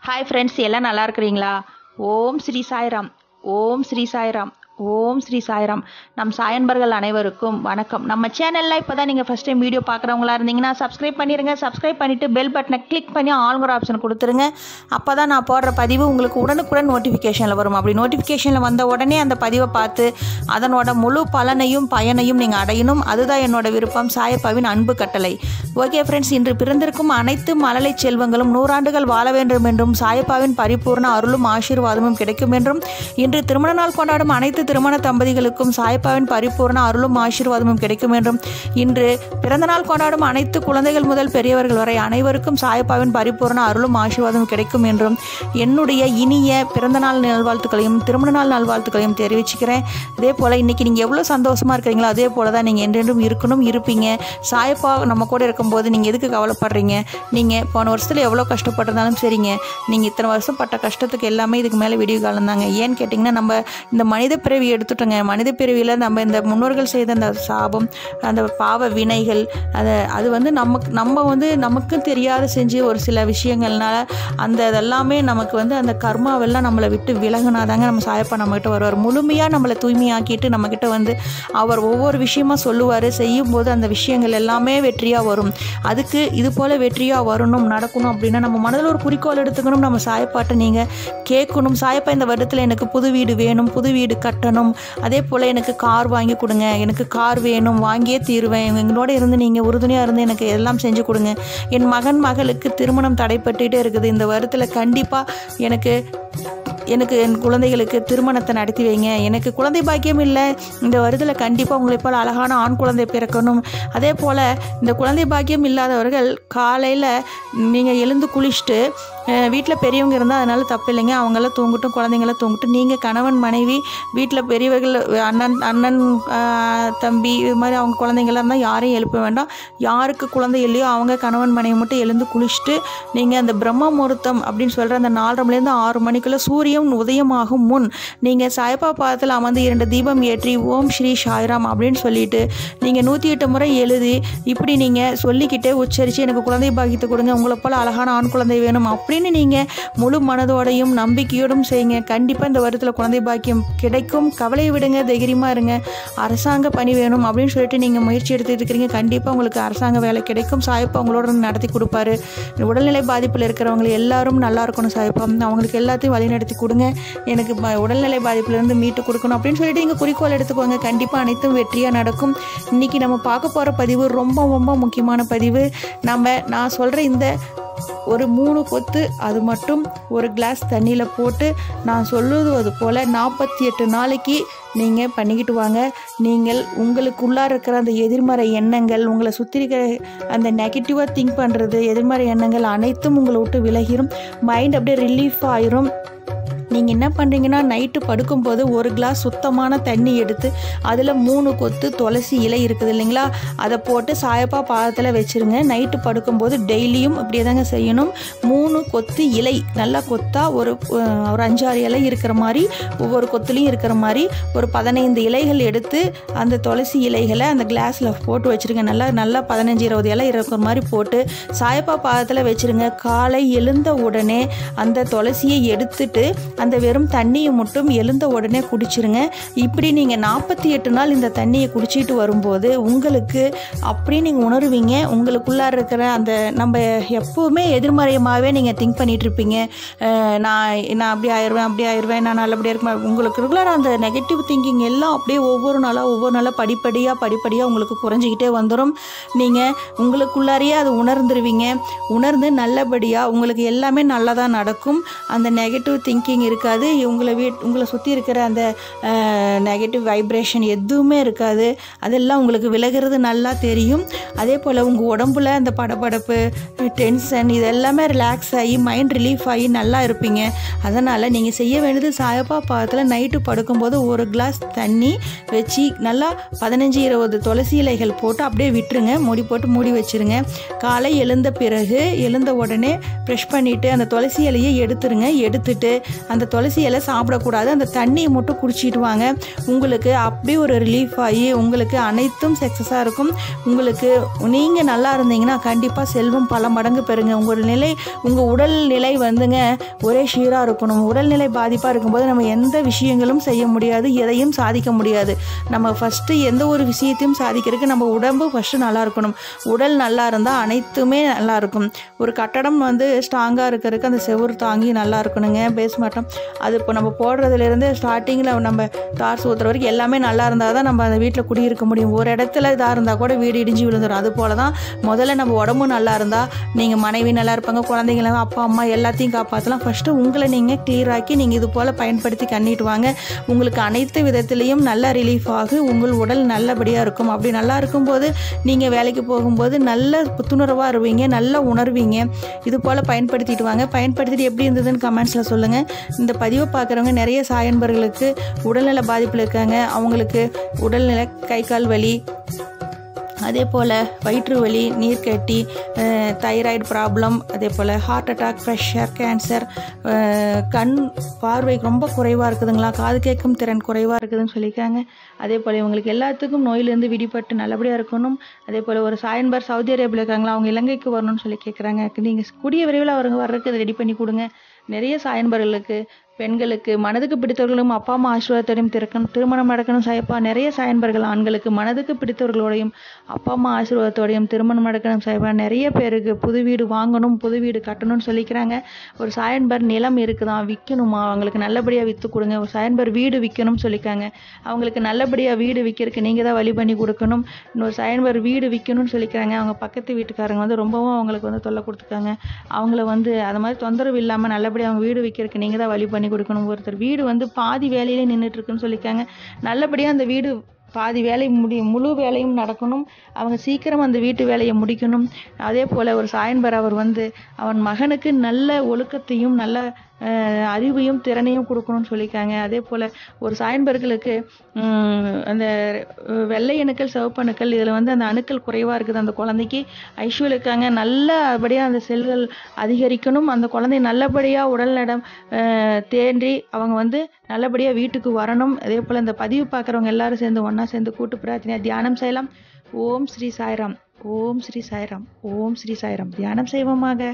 Hi friends, எல்லாம் நல்லா இருக்கிறீங்களா? ஓம் ஸ்ரீ சாய்ராம். ஓம் ஸ்ரீ சாய்ராம். ஓம் ஸ்ரீ சாய்ராம். நம் சாயன்பர்கள் அனைவருக்கும் வணக்கம். நம்ம சேனலில் இப்போ தான் நீங்கள் ஃபஸ்ட் டைம் வீடியோ பார்க்குறவங்களா இருந்தீங்கன்னா சப்ஸ்கிரைப் பண்ணிடுங்க. சப்ஸ்கிரைப் பண்ணிவிட்டு பெல் பட்டனை கிளிக் பண்ணி ஆல்ங்கிற ஆப்ஷன் கொடுத்துருங்க. அப்போ தான் நான் போடுற பதிவு உங்களுக்கு உடனுக்குடன் நோட்டிஃபிகேஷனில் வரும். அப்படி நோட்டிஃபிகேஷனில் வந்த உடனே அந்த பதிவை பார்த்து அதனோட முழு பலனையும் பயனையும் நீங்கள் அடையணும். அதுதான் என்னோட விருப்பம். சாயப்பாவின் அன்பு கட்டளை. ஓகே ஃப்ரெண்ட்ஸ், இன்று பிறந்திருக்கும் அனைத்து மழலை செல்வங்களும் 100 ஆண்டுகள் வாழ வேண்டும் என்றும் சாயப்பாவின் பரிபூர்ண அருளும் ஆசீர்வாதமும் கிடைக்கும் என்றும், இன்று திருமண நாள் கொண்டாடும் அனைத்து திருமண தம்பதிகளுக்கும் சாயப்பாவின் பரிபூர்ண அருளும் ஆசீர்வாதமும் கிடைக்கும் என்றும், இன்று பிறந்த நாள் கொண்டாடும் அனைத்து குழந்தைகள் முதல் பெரியவர்கள் வரை அனைவருக்கும் சாயப்பாவின் பரிபூர்ண அருளும் ஆசீர்வாதமும் கிடைக்கும் என்றும் என்னுடைய இனிய பிறந்த நாள் நல்வாழ்த்துக்களையும் திருமண நாள் நல்வாழ்த்துக்களையும் தெரிவிச்சுக்கிறேன். அதே போல் இன்றைக்கி நீங்கள் எவ்வளோ சந்தோஷமாக இருக்கிறீங்களோ அதே போல் தான் நீங்கள் என்றென்றும் இருக்கணும், இருப்பீங்க. சாயப்பா நம்ம கூட இருக்கும்போது நீங்கள் எதுக்கு கவலைப்படுறீங்க? நீங்கள் போன வருஷத்தில் எவ்வளோ கஷ்டப்பட்டிருந்தாலும் சரிங்க, நீங்கள் இத்தனை வருஷம் பட்ட கஷ்டத்துக்கு எல்லாமே இதுக்கு மேலே விடிவு காலம் தாங்க. ஏன்னு கேட்டிங்கன்னா, நம்ம இந்த மனித பிறவி எடுத்துட்டோங்க. மனித பிறவியில் நம்ம இந்த முன்னோர்கள் செய்த அந்த சாபம், அந்த பாவ வினைகள், அது வந்து நமக்கு தெரியாத செஞ்சு ஒரு சில விஷயங்கள்னால அதெல்லாமே நமக்கு வந்து அந்த கர்மாவெல்லாம் நம்மளை விட்டு விலகுனாதாங்க நம்ம சாயப்பா நம்மகிட்ட வருவார். முழுமையாக நம்மளை தூய்மையாக்கிட்டு நம்மக்கிட்ட வந்து அவர் ஒவ்வொரு விஷயமா சொல்லுவார். செய்யும்போது அந்த விஷயங்கள் எல்லாமே வெற்றியாக வரும். அதுக்கு இது போல் வெற்றியாக வரணும், நடக்கணும் அப்படின்னா நம்ம மனதில் ஒரு குறிக்கோள் எடுத்துக்கணும். நம்ம சாயப்பாட்டை நீங்கள் கேட்கணும். சாயப்பா, இந்த வருடத்தில் எனக்கு புது வீடு வேணும், புது வீடு கட்டணும், அதே போல் எனக்கு கார் வாங்கி கொடுங்க, எனக்கு கார் வேணும், வாங்கியே தீருவேன், எங்களோட இருந்து நீங்கள் உறுதுணையாக இருந்து எனக்கு எல்லாம் செஞ்சு கொடுங்க. என் மகளுக்கு திருமணம் தடைப்பட்டுகிட்டே இருக்குது. இந்த வருடத்தில் கண்டிப்பாக எனக்கு என் குழந்தைகளுக்கு திருமணத்தை நடத்தி வைங்க. எனக்கு குழந்தை பாக்கியம் இல்லை, இந்த வருடத்தில் கண்டிப்பாக உங்களை போல் அழகான ஆண் குழந்தை பிறக்கணும். அதே போல் இந்த குழந்தை பாக்கியம் இல்லாதவர்கள் காலையில் நீங்கள் எழுந்து குளிச்சுட்டு, வீட்டில் பெரியவங்க இருந்தால் அதனால் தப்பு இல்லைங்க, அவங்களாம் தூங்கட்டும், குழந்தைங்களாம் தூங்கட்டும். நீங்கள் கணவன் மனைவி வீட்டில் பெரியவர்கள் அண்ணன் தம்பி இது மாதிரி அவங்க குழந்தைங்களாம் இருந்தால் யாரையும் எழுப்ப வேண்டாம். யாருக்கு குழந்தை இல்லையோ அவங்க கணவன் மனைவி மட்டும் எழுந்து குளிச்சுட்டு நீங்கள் அந்த பிரம்ம முகூர்த்தம் அப்படின்னு சொல்கிற அந்த 4:30 மணிலேருந்து 6 மணிக்குள்ளே சூரியன் உதயமாகும் முன் நீங்கள் சாயப்பா பாதத்தில் அமர்ந்து 2 தீபம் ஏற்றி ஓம் ஸ்ரீ சாய்ராம் அப்படின்னு சொல்லிட்டு நீங்கள் 108 முறை எழுதி இப்படி நீங்கள் சொல்லிக்கிட்டே உச்சரித்து எனக்கு குழந்தை பாக்கியத்தை கொடுங்க, உங்களை போல் அழகான ஆண் குழந்தை வேணும் அப்படின்னு நீங்கள் முழு மனதோடையும் நம்பிக்கையோடும் செய்யுங்க. கண்டிப்பாக இந்த வருடத்தில் குழந்தை பாக்கியம் கிடைக்கும். கவலையை விடுங்க, தைரியமாக இருங்க. அரசாங்க பணி வேணும் அப்படின்னு சொல்லிட்டு நீங்கள் முயற்சி எடுத்துகிட்டு இருக்கிறீங்க, கண்டிப்பாக உங்களுக்கு அரசாங்க வேலை கிடைக்கும். சாயப்பா உங்களோட நடத்தி கொடுப்பாரு. உடல்நிலை பாதிப்பில் இருக்கிறவங்க எல்லாரும் நல்லா இருக்கணும் சாயப்பா, அவங்களுக்கு எல்லாத்தையும் வழிநடத்தி கொடுங்க, எனக்கு உடல்நிலை பாதிப்பிலிருந்து மீட்டு கொடுக்கணும் அப்படின்னு சொல்லிட்டு நீங்கள் குறிக்கோள் எடுத்துக்கோங்க. கண்டிப்பாக அனைத்தும் வெற்றியாக நடக்கும். இன்றைக்கி நம்ம பார்க்க போகிற பதிவு ரொம்ப ரொம்ப முக்கியமான பதிவு. நான் சொல்கிற இந்த ஒரு 3 கொத்து அது மட்டும் ஒரு கிளாஸ் தண்ணியில் போட்டு நான் சொல்லுவது போல் 48 நாளைக்கு நீங்கள் பண்ணிக்கிட்டு வாங்க. நீங்கள் உங்களுக்குள்ளார இருக்கிற அந்த எதிர்மறை எண்ணங்கள், உங்களை சுற்றி இருக்கிற அந்த நெகட்டிவாக திங்க் பண்ணுறது, எதிர்மறை எண்ணங்கள் அனைத்தும் உங்களை விட்டு விலகிடும். மைண்ட் அப்படியே ரிலீஃப் ஆயிரும். நீங்கள் என்ன பண்ணுறீங்கன்னா, நைட்டு படுக்கும்போது ஒரு கிளாஸ் சுத்தமான தண்ணி எடுத்து அதில் 3 கொத்து துளசி இலை இருக்குது இல்லைங்களா, அதை போட்டு சாயப்பா பாதத்தில் வச்சுருங்க. நைட்டு படுக்கும்போது டெய்லியும் அப்படியே தாங்க செய்யணும். 3 கொத்து இலை நல்லா கொத்தா ஒரு 5-6 இலை இருக்கிற மாதிரி, ஒவ்வொரு கொத்துலேயும் இருக்கிற மாதிரி ஒரு 15 இலைகள் எடுத்து அந்த துளசி இலைகளை அந்த கிளாஸில் போட்டு வச்சுருங்க. நல்லா 15-20 இலை இருக்கிற மாதிரி போட்டு சாயப்பா பாதத்தில் வச்சுருங்க. காலை எழுந்த உடனே அந்த துளசியை எடுத்துட்டு அந்த வெறும் தண்ணியை மட்டும் எழுந்த உடனே குடிச்சிருங்க. இப்படி நீங்கள் 48 நாள் இந்த தண்ணியை குடிச்சிட்டு வரும்போது உங்களுக்கு அப்படி நீங்கள் உணர்வீங்க. உங்களுக்குள்ளார இருக்கிற அந்த நம்ம எப்போவுமே எதிர்மறையமாகவே நீங்கள் திங்க் பண்ணிகிட்டு இருப்பீங்க. நான் அப்படி ஆயிடுவேன், நான் நல்லபடியாக இருக்கேன். உங்களுக்கு இருக்கிற அந்த நெகட்டிவ் திங்கிங் எல்லாம் அப்படியே ஒவ்வொரு நாளாக படிப்படியாக உங்களுக்கு குறைஞ்சிக்கிட்டே வந்துடும். நீங்கள் உங்களுக்குள்ளாரையே அது உணர்ந்துருவீங்க. உணர்ந்து நல்லபடியாக உங்களுக்கு எல்லாமே நல்லதாக நடக்கும். அந்த நெகட்டிவ் திங்கிங் இருக்காது. உங்களை சுற்றி இருக்கிற அந்த நெகட்டிவ் வைப்ரேஷன் எதுவுமே இருக்காது. அதெல்லாம் உங்களுக்கு விலகிறது நல்லா தெரியும். அதே போல் உங்கள் உடம்புல அந்த படபடப்பு, டென்ஷன் இதெல்லாமே ரிலாக்ஸ் ஆகி மைண்ட் ரிலீஃப் ஆகி நல்லா இருப்பீங்க. அதனால் நீங்கள் செய்ய வேண்டியது, சாயப்பா பாதத்தில் நைட்டு படுக்கும்போது ஒரு கிளாஸ் தண்ணி வச்சு நல்லா 15-20 துளசி இலைகள் போட்டு அப்படியே விட்டுருங்க. மூடி வச்சுருங்க. காலை எழுந்த உடனே ப்ரெஷ் பண்ணிவிட்டு அந்த துளசி இலையை எடுத்துருங்க. எடுத்துட்டு அந்த அந்த துளசி இலை சாப்பிடக்கூடாது, அந்த தண்ணியை மட்டும் குடிச்சிட்டு வாங்க. உங்களுக்கு அப்படி ஒரு ரிலீஃப் ஆகி உங்களுக்கு அனைத்தும் சக்ஸஸாக இருக்கும். உங்களுக்கு நீங்கள் நல்லா இருந்தீங்கன்னா கண்டிப்பாக செல்வம் பல மடங்கு பெறுங்க. உங்கள் உடல்நிலை வந்துங்க ஒரே சீராக இருக்கணும். உடல்நிலை பாதிப்பாக இருக்கும்போது நம்ம எந்த விஷயங்களும் செய்ய முடியாது, எதையும் சாதிக்க முடியாது. நம்ம ஃபஸ்ட்டு எந்த ஒரு விஷயத்தையும் சாதிக்கிறதுக்கு நம்ம உடம்பு ஃபஸ்ட்டு நல்லா இருக்கணும். உடல் நல்லா இருந்தால் அனைத்துமே நல்லா இருக்கும். ஒரு கட்டடம் வந்து ஸ்ட்ராங்காக இருக்கிறதுக்கு அந்த செவுறு தாங்கி நல்லா இருக்கணுங்க. பேஸ்மட்டம் அது இப்போ நம்ம போடுறதுலேருந்து ஸ்டார்டிங்கில் நம்ம தார்ஸ் ஊற்றுற வரைக்கும் எல்லாமே நல்லா இருந்தால் தான் நம்ம அந்த வீட்டில் குடியிருக்க முடியும். ஒரு இடத்துல இதாக இருந்தால் கூட வீடு இடிஞ்சு விழுந்துடும். அது போல தான் முதல்ல நம்ம உடம்பு நல்லா இருந்தால் நீங்கள் மனைவி நல்லா இருப்பாங்க, குழந்தைங்கள அப்பா அம்மா எல்லாத்தையும் காப்பாற்றலாம். ஃபஸ்ட்டு உங்களை நீங்கள் கிளியராக்கி நீங்கள் இது போல் பயன்படுத்தி கண்ணிட்டு வாங்க. உங்களுக்கு அனைத்து விதத்துலேயும் நல்ல ரிலீஃப் ஆகும். உங்கள் உடல் நல்லபடியாக இருக்கும். அப்படி நல்லா இருக்கும்போது நீங்கள் வேலைக்கு போகும்போது நல்ல புத்துணர்வாக இருவீங்க, நல்லா உணர்வீங்க. இது போல் பயன்படுத்திட்டு வாங்க. பயன்படுத்திட்டு எப்படி இருந்ததுன்னு கமெண்ட்ஸில் சொல்லுங்கள். இந்த பதிவை பார்க்குறவங்க நிறைய சாயன்பர்களுக்கு உடல்நல பாதிப்பில் இருக்காங்க. அவங்களுக்கு உடல்நல கை கால் வலி, அதே போல் வயிற்று வலி, நீர்க்கட்டி, தைராய்டு ப்ராப்ளம், அதே போல் ஹார்ட் அட்டாக், ப்ரெஷர், கேன்சர், கண் பார்வை ரொம்ப குறைவாக இருக்குதுங்களா, காது கேட்கும் திறன் குறைவாக இருக்குதுன்னு சொல்லியிருக்காங்க. அதே போல் இவங்களுக்கு எல்லாத்துக்கும் நோயிலேருந்து விடுபட்டு நல்லபடியாக இருக்கணும். அதே போல் ஒரு சாயன்பர் சவுதி அரேபியா இருக்காங்களா, அவங்க இலங்கைக்கு வரணும்னு சொல்லி கேட்குறாங்க. நீங்கள் கூடிய விரைவில் அவங்க வர்றதுக்கு ரெடி பண்ணி கொடுங்க. நிறைய சாயன்பர்களுக்கு, பெண்களுக்கு மனதுக்கு பிடித்தவர்களும் அப்பா அம்மா ஆசீர்வாதத்தோடையும் திருமணம் நடக்கணும் சாயப்பா. நிறைய சாயன்பர்கள் ஆண்களுக்கு மனதுக்கு பிடித்தவர்களோடையும் அப்பா அம்மா ஆசீர்வாதத்தோடையும் திருமணம் நடக்கணும் சாயப்பா. நிறைய பேருக்கு புது வீடு வாங்கணும், புது வீடு கட்டணும்னு சொல்லிக்கிறாங்க. ஒரு சாயன்பர் நிலம் இருக்குதான், விற்கணுமா, அவங்களுக்கு நல்லபடியாக விற்று கொடுங்க. ஒரு சாயன்பர் வீடு விற்கணும்னு சொல்லியிருக்காங்க. அவங்களுக்கு நல்லபடியாக வீடு விற்கிறதுக்கு நீங்கள் தான் வழி பண்ணி கொடுக்கணும். இன்னொரு சாயன்பர் வீடு விற்கணும்னு சொல்லிக்கிறாங்க. அவங்க பக்கத்து வீட்டுக்காரங்க வந்து ரொம்பவும் அவங்களுக்கு வந்து தொல்லை கொடுத்துருக்காங்க. அவங்கள வந்து அது மாதிரி தொந்தரவு இல்லாமல் நல்லபடியாக அவங்க வீடு விற்கிறதுக்கு நீங்கள் தான் வழி பண்ணி கொடுக்கணும். ஒருத்தர் வீடு வந்து பாதி வேலையிலே நின்றுட்டு இருக்குன்னு சொல்லியிருக்காங்க. நல்லபடியாக அந்த வீடு பாதி வேலை முழு வேலையும் நடக்கணும். அவங்க சீக்கிரம் அந்த வீட்டு வேலையை முடிக்கணும். அதே போல் ஒரு சாயன்பர் அவர் வந்து அவன் மகனுக்கு நல்ல ஒழுக்கத்தையும் நல்ல அறிவையும் திறனையும் கொடுக்கணும்னு சொல்லியிருக்காங்க. அதே போல் ஒரு சாயன்பர்களுக்கு அந்த வெள்ளை அணுக்கள், சிவப்பு அணுக்கள், இதில் வந்து அந்த அணுக்கள் குறைவாக இருக்குது. அந்த குழந்தைக்கு ஐஸ்வல் இருக்காங்க. நல்லபடியாக அந்த செல்கள் அதிகரிக்கணும். அந்த குழந்தை நல்லபடியாக உடல் நடம் தேன்றி அவங்க வந்து நல்லபடியாக வீட்டுக்கு வரணும். அதே போல் இந்த பதிவு பார்க்குறவங்க எல்லாரும் சேர்ந்து ஒன்றா சேர்ந்து கூட்டு பிரார்த்தனையாக தியானம் செய்யலாம். ஓம் ஸ்ரீ சாய்ராம், ஓம் ஸ்ரீ சாய்ராம், ஓம் ஸ்ரீ சாய்ராம். தியானம் செய்வோமாக.